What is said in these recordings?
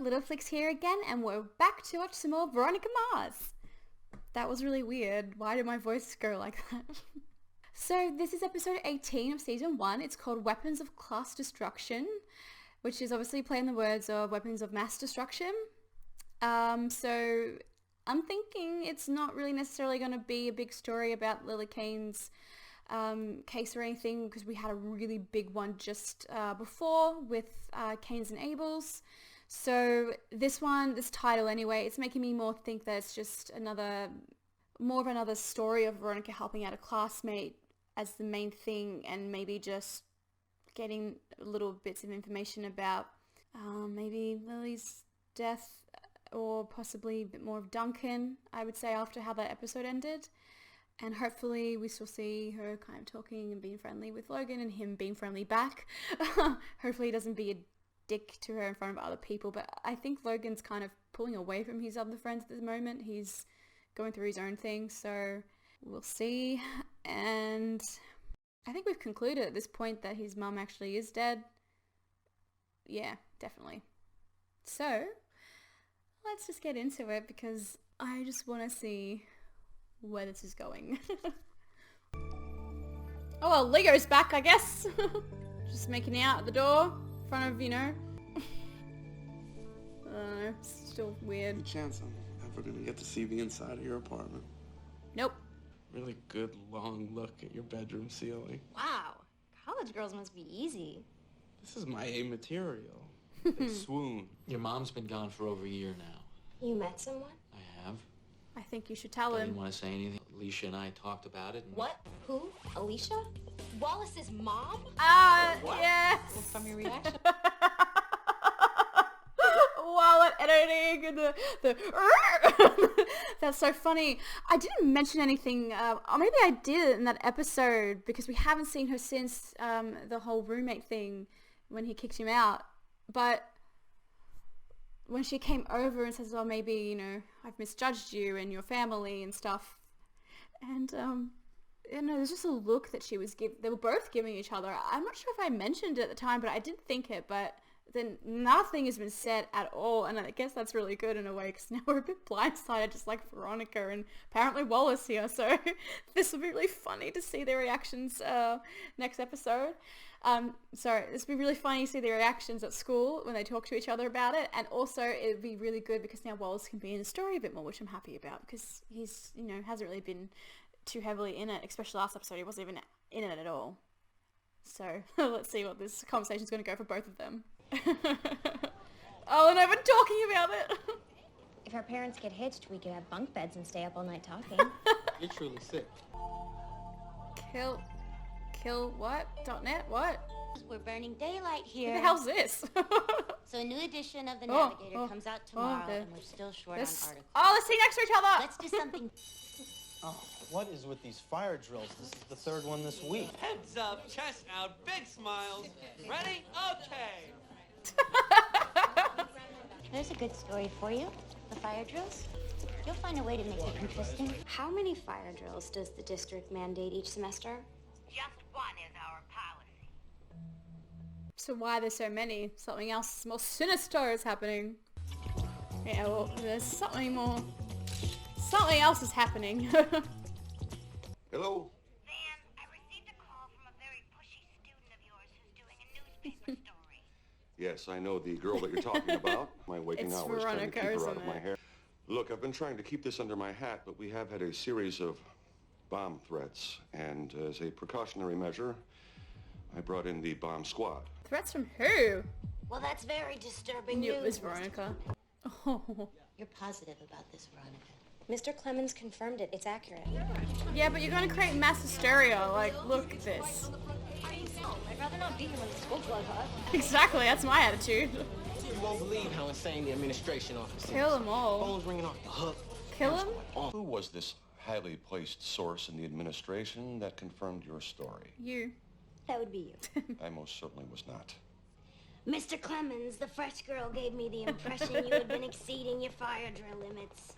Little Flix here again, and we're back to watch some more Veronica Mars. That was really weird. Why did my voice go like that? So this is episode 18 of season 1. It's called Weapons of Class Destruction, which is obviously playing the words of weapons of mass destruction. So I'm thinking it's not really necessarily going to be a big story about Lily Kane's case or anything, because we had a really big one just before with Canes and Abel's. So this title anyway, it's making me more think that it's just more of another story of Veronica helping out a classmate as the main thing, and maybe just getting little bits of information about maybe Lily's death, or possibly a bit more of Duncan, I would say, after how that episode ended. And hopefully we still see her kind of talking and being friendly with Logan, and him being friendly back. Hopefully he doesn't be a dick to her in front of other people, but I think Logan's kind of pulling away from his other friends at the moment. He's going through his own thing, so we'll see. And I think we've concluded at this point that his mum actually is dead. Yeah, definitely. So let's just get into it, because I just want to see where this is going. Oh well, Lego's back, I guess. Just making out at the door in front of, I don't know, still weird. Any chance I'm ever gonna get to see the inside of your apartment? Nope. Really good long look at your bedroom ceiling. Wow, college girls must be easy. This is my A material. They swoon. Your mom's been gone for over a year now. You met someone? I have. I think you should tell I him. didn't want to say anything. Alicia and I talked about it. And What? Who? Alicia? Wallace's mom? What? Yes. Well, from your reaction. While editing and the that's so funny. I didn't mention anything, or maybe I did in that episode, because we haven't seen her since the whole roommate thing when he kicked him out. But when she came over and says, well, maybe, I've misjudged you and your family and stuff. And, there's just a look that she was they were both giving each other. I'm not sure if I mentioned it at the time, but I did think it, but then nothing has been said at all. And I guess that's really good in a way, because now we're a bit blindsided, just like Veronica and apparently Wallace here. So this will be really funny to see their reactions next episode. So this will be really funny to see their reactions at school when they talk to each other about it. And also it'd be really good because now Wallace can be in the story a bit more, which I'm happy about, because he's, hasn't really been too heavily in it, especially last episode. He wasn't even in it at all. So let's see what this conversation's going to go for both of them. Oh, and I've been talking about it. If our parents get hitched, we could have bunk beds and stay up all night talking. You're truly sick. Kill what? .net? What? We're burning daylight here. Who the hell's this? So a new edition of The Navigator comes out tomorrow, okay. and we're still short on articles. Oh, let's sit next to each other. Let's do something. Oh, what is with these fire drills? This is the third one this week. Heads up, chest out, big smiles. Ready? Okay. There's a good story for you. The fire drills. You'll find a way to make it interesting. How many fire drills does the district mandate each semester? Just one is our policy. So why are there so many? Something else more sinister is happening. Yeah, well, there's something else is happening. Hello? Van, I received a call from a very pushy student of yours who's doing a newspaper story. Yes, I know the girl that you're talking about. My waking It's hours trying to Veronica, keep her out isn't of my it? hair. Look, I've been trying to keep this under my hat, but we have had a series of bomb threats, and as a precautionary measure, I brought in the bomb squad. Threats from who? Well, that's very disturbing Knew news. it was Veronica. Oh. You're positive about this, Veronica. Mr. Clemens confirmed it. It's accurate. Yeah, but you're going to create mass hysteria. Like, look at this. I'd rather not be here when the school's blood hot. Exactly, that's my attitude. You won't believe how insane the administration office is. Kill them all. Phone's ringing off the hook. Kill him? Who was this highly placed source in the administration that confirmed your story? You. That would be you. I most certainly was not. Mr. Clemens, the fresh girl gave me the impression you had been exceeding your fire drill limits.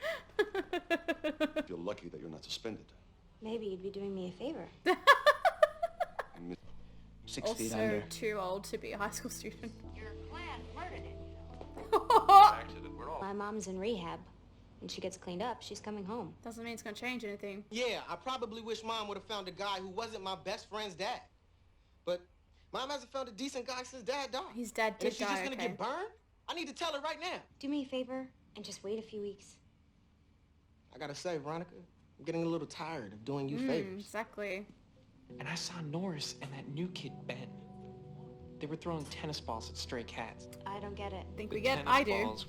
Feel lucky that you're not suspended. Maybe you'd be doing me a favor. 6 feet Also under. too old to be a high school student. Your class murdered it. My mom's in rehab. When she gets cleaned up, she's coming home. Doesn't mean it's gonna change anything. Yeah, I probably wish Mom would have found a guy who wasn't my best friend's dad. But Mom hasn't found a decent guy since Dad died. His dad And did if she's die, just gonna okay. get burned, I need to tell her right now. Do me a favor and just wait a few weeks. I gotta say, Veronica, I'm getting a little tired of doing you favors. Exactly. And I saw Norris and that new kid, Ben. They were throwing tennis balls at stray cats. I don't get it. Think The we get? tennis I do. balls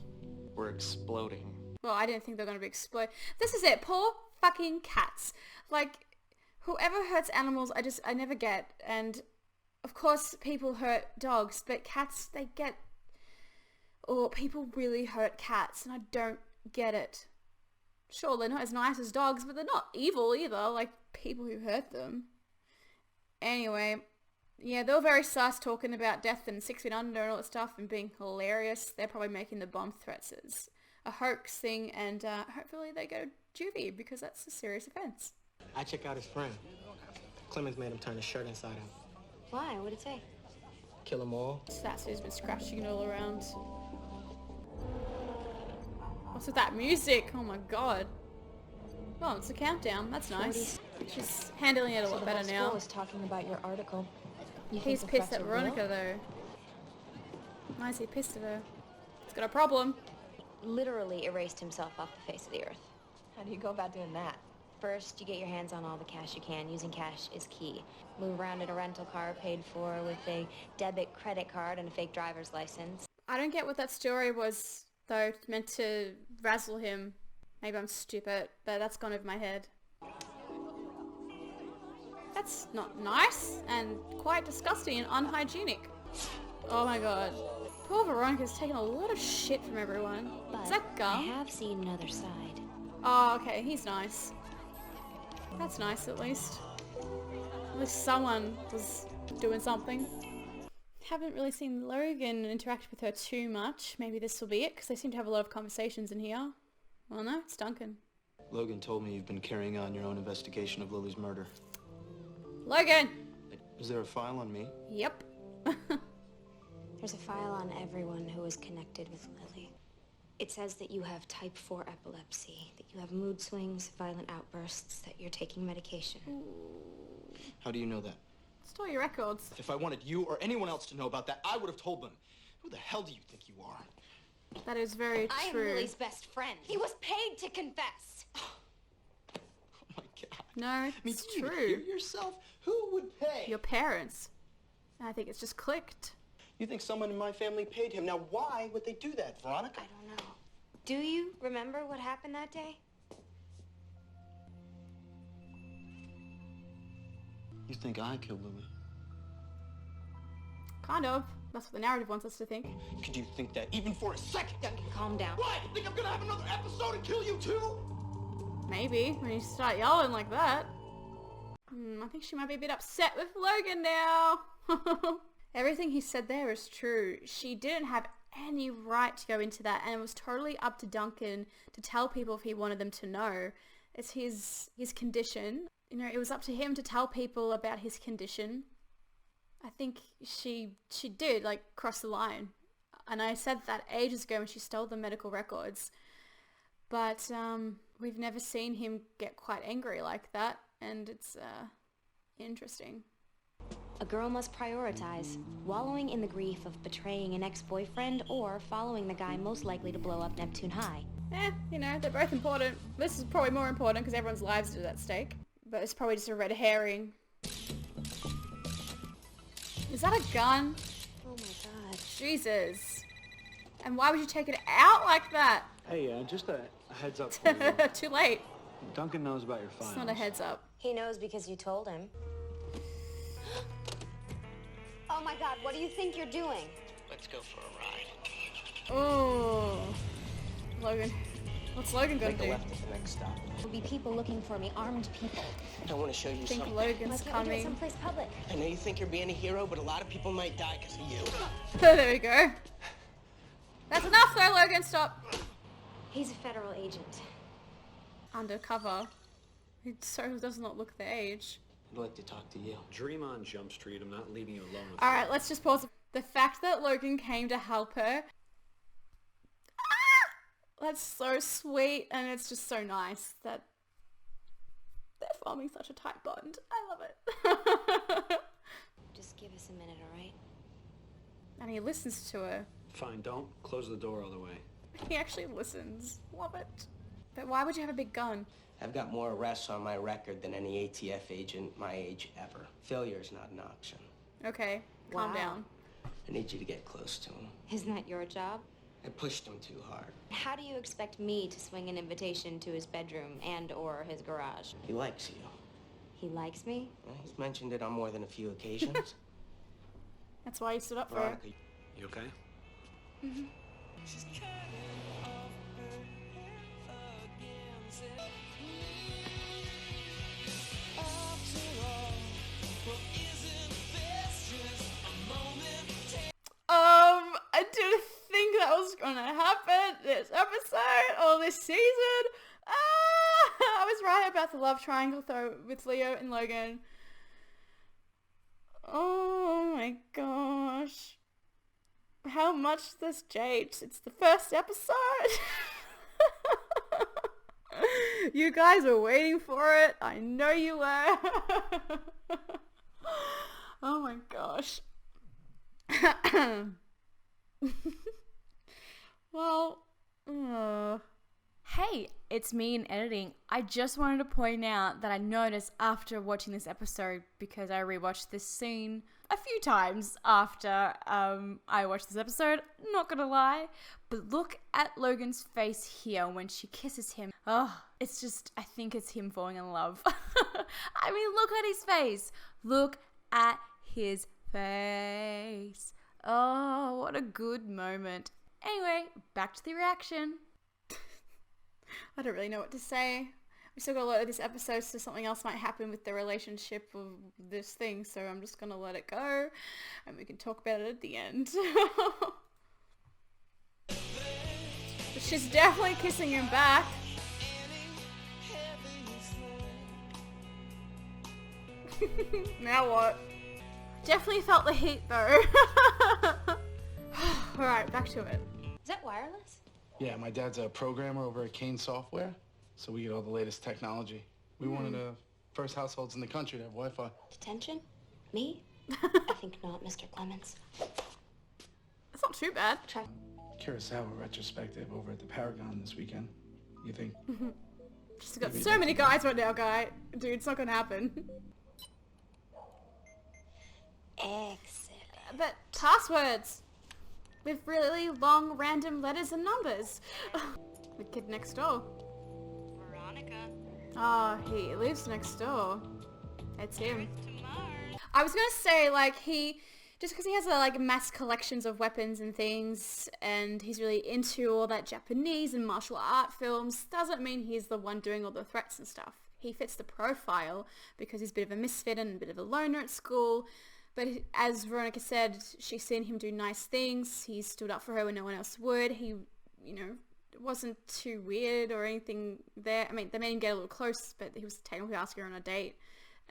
were exploding. Well, I didn't think they were gonna be explode. This is it. Poor fucking cats. Like, whoever hurts animals, I never get. And of course, people hurt dogs, but cats, they get. Or people really hurt cats, and I don't get it. Sure, they're not as nice as dogs, but they're not evil either, like people who hurt them. Anyway, yeah, they were very sus talking about death and 6 feet under and all that stuff and being hilarious. They're probably making the bomb threats as a hoax thing, and hopefully they go juvie because that's a serious offense. I check out his friend. Clemens made him turn his shirt inside out. Why? What'd it say? Kill them all. Sassu's been scratching it all around. What's with that music? Oh my god. Oh, it's a countdown. That's nice. She's handling it a lot better now. was talking about your article. He's pissed at Veronica though. Why is he pissed at her? He's got a problem. Literally erased himself off the face of the earth. How do you go about doing that? First, you get your hands on all the cash you can. Using cash is key. Move around in a rental car paid for with a debit credit card and a fake driver's license. I don't get what that story was though. It's meant to razzle him. Maybe I'm stupid, but that's gone over my head. That's not nice and quite disgusting and unhygienic. Oh my god. Poor Veronica's taking a lot of shit from everyone. But Is that gum? I have seen another side. Oh, okay, he's nice. That's nice at least. At least someone was doing something. Haven't really seen Logan interact with her too much. Maybe this will be it, because they seem to have a lot of conversations in here. Well, no, it's Duncan. Logan told me you've been carrying on your own investigation of Lily's murder. Logan! Is there a file on me? Yep. There's a file on everyone who is connected with Lily. It says that you have type 4 epilepsy, that you have mood swings, violent outbursts, that you're taking medication. How do you know that? Store your records. If I wanted you or anyone else to know about that, I would have told them. Who the hell do you think you are? That is very I am true. Lily's best friend. He was paid to confess. Oh my god. No, I mean, it's do you even true. hear yourself? Who would pay? Your parents. I think it's just clicked. You think someone in my family paid him. Now, why would they do that, Veronica? I don't know. Do you remember what happened that day? You think I killed Lily? Kind of. That's what the narrative wants us to think. Could you think that even for a second? Duncan, calm down. What? You think I'm gonna have another episode and kill you too? Maybe, when you start yelling like that. I think she might be a bit upset with Logan now. Everything he said there is true. She didn't have any right to go into that, and it was totally up to Duncan to tell people if he wanted them to know. It's his condition. You know, it was up to him to tell people about his condition. I think she did, like, cross the line. And I said that ages ago when she stole the medical records. But we've never seen him get quite angry like that, and it's interesting. A girl must prioritize wallowing in the grief of betraying an ex-boyfriend or following the guy most likely to blow up Neptune High. You know, they're both important. This is probably more important because everyone's lives are at stake. But it's probably just a red herring. Is that a gun? Oh my god. Jesus. And why would you take it out like that? Hey, just a heads up for you. Too late. Duncan knows about your files. It's not a heads up. He knows because you told him. Oh my god, what do you think you're doing? Let's go for a ride. Oh. Logan. What's Logan gonna Make a do? left at the next stop. There'll be people looking for me, armed people. I want to show you I think something. Logan's Why can't we do it coming. someplace public? I know you think you're being a hero, but a lot of people might die because of you. There we go. That's enough though, Logan, stop. He's a federal agent. Undercover. He so does not look the age. I'd like to talk to you. Dream on Jump Street. I'm not leaving you alone. Alright, let's just pause. The fact that Logan came to help her. That's so sweet, and it's just so nice that they're forming such a tight bond. I love it. Just give us a minute, all right? And he listens to her. Fine, don't close the door all the way. He actually listens. Love it. But why would you have a big gun? I've got more arrests on my record than any ATF agent my age ever. Failure's not an option. Okay, calm Wow. down. I need you to get close to him. Isn't that your job? I pushed him too hard. How do you expect me to swing an invitation to his bedroom and or his garage? He likes you. He likes me? He's mentioned it on more than a few occasions. That's why you stood up for her. Veronica, You okay? Mm-hmm. I didn't think that was gonna happen this episode or this season. I was right about the love triangle though with Leo and Logan. Oh my gosh. How much this Jade? It's the first episode. You guys were waiting for it. I know you were. Oh my gosh. Well, hey, it's me in editing. I just wanted to point out that I noticed after watching this episode, because I rewatched this scene a few times after I watched this episode, not gonna lie, but look at Logan's face here when she kisses him. Oh, it's just, I think it's him falling in love. I mean, look at his face. Look at his face. Oh, what a good moment. Anyway, back to the reaction. I don't really know what to say. We still got a lot of this episode, so something else might happen with the relationship of this thing, so I'm just gonna let it go, and we can talk about it at the end. But she's definitely kissing him back. Now what? Definitely felt the heat though. Alright, back to it. Is that wireless? Yeah, my dad's a programmer over at Kane Software, so we get all the latest technology. We one of the first households in the country to have Wi-Fi. Detention? Me? I think not, Mr. Clemens. It's not too bad. Kurosawa retrospective over at the Paragon this weekend. You think? She's got so many guys right now, dude, it's not gonna happen. Excellent. But passwords with really long random letters and numbers. The kid next door. Veronica. Oh, he lives next door. It's him. To Mars. I was gonna say, like, just because he has like mass collections of weapons and things, and he's really into all that Japanese and martial art films, doesn't mean he's the one doing all the threats and stuff. He fits the profile because he's a bit of a misfit and a bit of a loner at school. But as Veronica said, she's seen him do nice things. He stood up for her when no one else would. He, wasn't too weird or anything there. I mean, they made him get a little close, but he was technically asking her on a date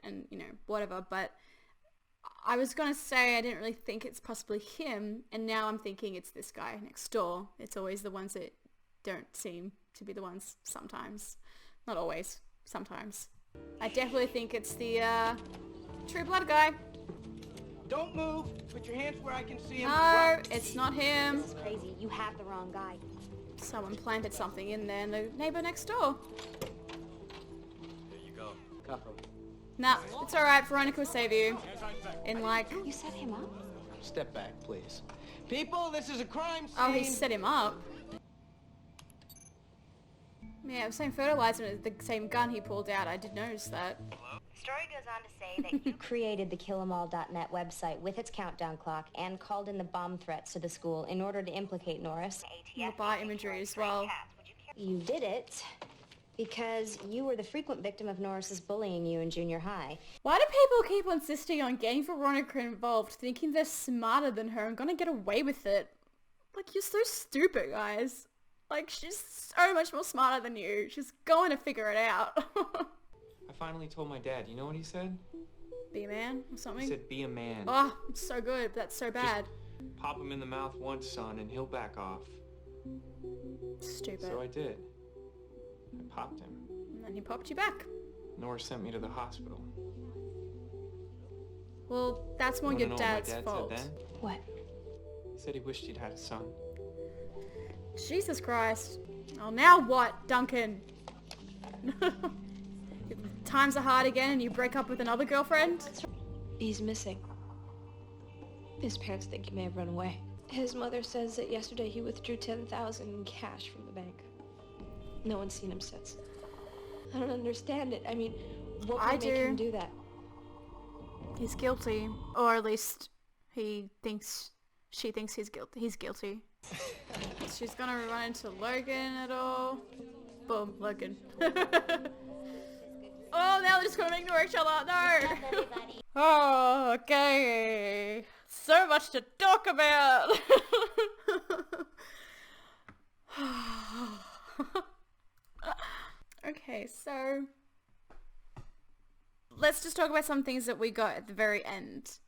and, whatever. But I was going to say I didn't really think it's possibly him, and now I'm thinking it's this guy next door. It's always the ones that don't seem to be the ones sometimes. Not always, sometimes. I definitely think it's the True Blood guy. Don't move. Put your hands where I can see him. No, it's not him. This is crazy. You have the wrong guy. Someone planted something in there, and the neighbor next door. There you go. Cuff him. Nah, it's alright. Veronica will save you. In like... You set him up? Step back, please. People, this is a crime scene. Oh, he set him up. Yeah, the same fertilizer, the same gun he pulled out. I did notice that. The story goes on to say that You created the killemall.net website with its countdown clock and called in the bomb threats to the school in order to implicate Norris. You'll buy imagery as well. You did it because you were the frequent victim of Norris's bullying you in junior high. Why do people keep insisting on getting Veronica involved, thinking they're smarter than her and gonna get away with it? Like, you're so stupid, guys. Like, she's so much more smarter than you. She's going to figure it out. I finally told my dad. You know what he said? Be a man or something? He said, be a man. Oh, it's so good, but that's so bad. Pop him in the mouth once, son, and he'll back off. Stupid. So I did. I popped him. And then he popped you back. Norris sent me to the hospital. Well, that's more You your wanna know what dad's my dad fault. said then? What? He said he wished he'd had a son. Jesus Christ. Oh, now what, Duncan? Times are hard again and you break up with another girlfriend? He's missing. His parents think he may have run away. His mother says that yesterday he withdrew $10,000 in cash from the bank. No one's seen him since. I don't understand it. I mean, what would make him do that? He's guilty. Or at least she thinks he's guilty. She's gonna run into Logan at all. Boom, Logan. Oh, now they're just gonna ignore each other. No! Oh, okay. So much to talk about. Okay, so let's just talk about some things that we got at the very end.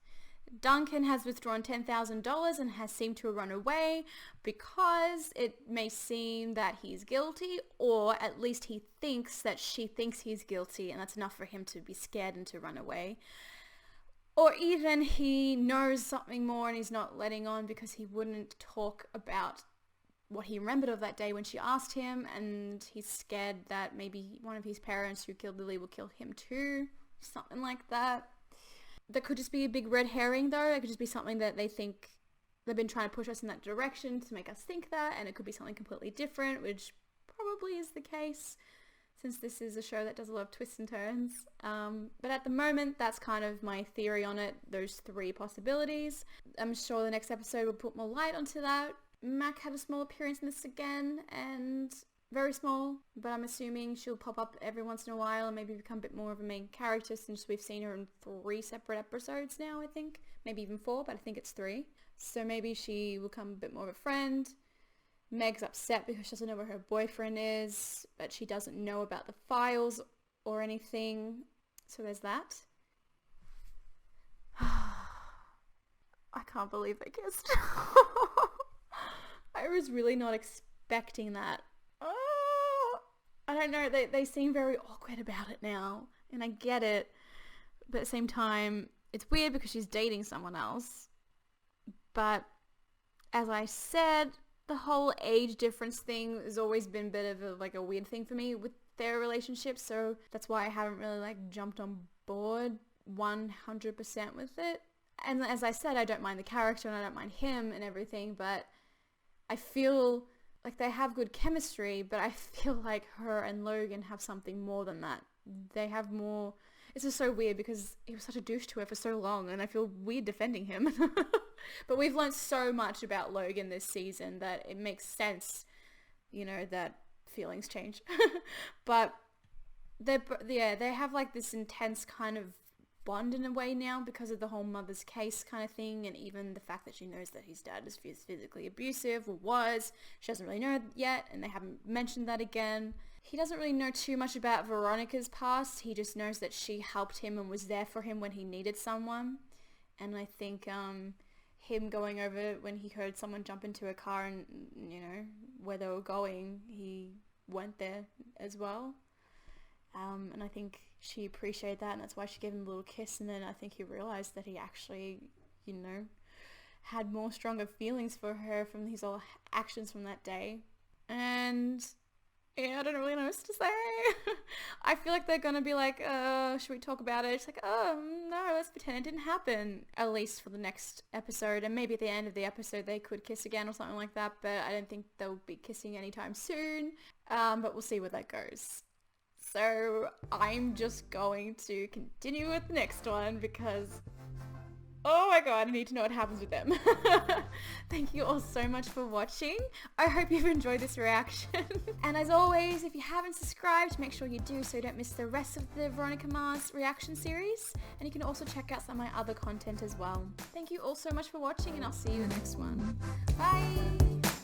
Duncan has withdrawn $10,000 and has seemed to run away because it may seem that he's guilty, or at least he thinks that she thinks he's guilty, and that's enough for him to be scared and to run away. Or even he knows something more and he's not letting on because he wouldn't talk about what he remembered of that day when she asked him, and he's scared that maybe one of his parents who killed Lily will kill him too. Something like that. That could just be a big red herring though. It could just be something that they think they've been trying to push us in that direction to make us think that, and it could be something completely different, which probably is the case since this is a show that does a lot of twists and turns. But at the moment, that's kind of my theory on it, those three possibilities. I'm sure the next episode will put more light onto that. Mac had a small appearance in this again, and very small, but I'm assuming she'll pop up every once in a while and maybe become a bit more of a main character since we've seen her in 3 separate episodes now, I think. Maybe even 4, but I think it's 3. So maybe she will become a bit more of a friend. Meg's upset because she doesn't know where her boyfriend is, but she doesn't know about the files or anything. So there's that. I can't believe they kissed. I was really not expecting that. Oh, I don't know, they seem very awkward about it now, and I get it, but at the same time, it's weird because she's dating someone else. But as I said, the whole age difference thing has always been a bit of a weird thing for me with their relationship, so that's why I haven't really jumped on board 100% with it. And as I said, I don't mind the character and I don't mind him and everything, but I feel like they have good chemistry, but I feel like her and Logan have something more than that. They have more. It's just so weird because he was such a douche to her for so long, and I feel weird defending him. But we've learned so much about Logan this season that it makes sense, that feelings change. But they have this intense kind of bond in a way now because of the whole mother's case kind of thing, and even the fact that she knows that his dad is physically abusive, or was. She doesn't really know yet, and they haven't mentioned that again. He doesn't really know too much about Veronica's past. He just knows that she helped him and was there for him when he needed someone. And I think him going over when he heard someone jump into a car and, where they were going, he went there as well. And I think she appreciated that, and that's why she gave him a little kiss, and then I think he realized that he actually, had more stronger feelings for her from his all actions from that day. And I don't really know what to say. I feel like they're gonna be like, should we talk about it? It's like, oh, no, let's pretend it didn't happen, at least for the next episode, and maybe at the end of the episode they could kiss again or something like that, but I don't think they'll be kissing anytime soon, but we'll see where that goes. So I'm just going to continue with the next one because, oh my god, I need to know what happens with them. Thank you all so much for watching. I hope you've enjoyed this reaction. And as always, if you haven't subscribed, make sure you do so you don't miss the rest of the Veronica Mars reaction series. And you can also check out some of my other content as well. Thank you all so much for watching, and I'll see you in the next one. Bye!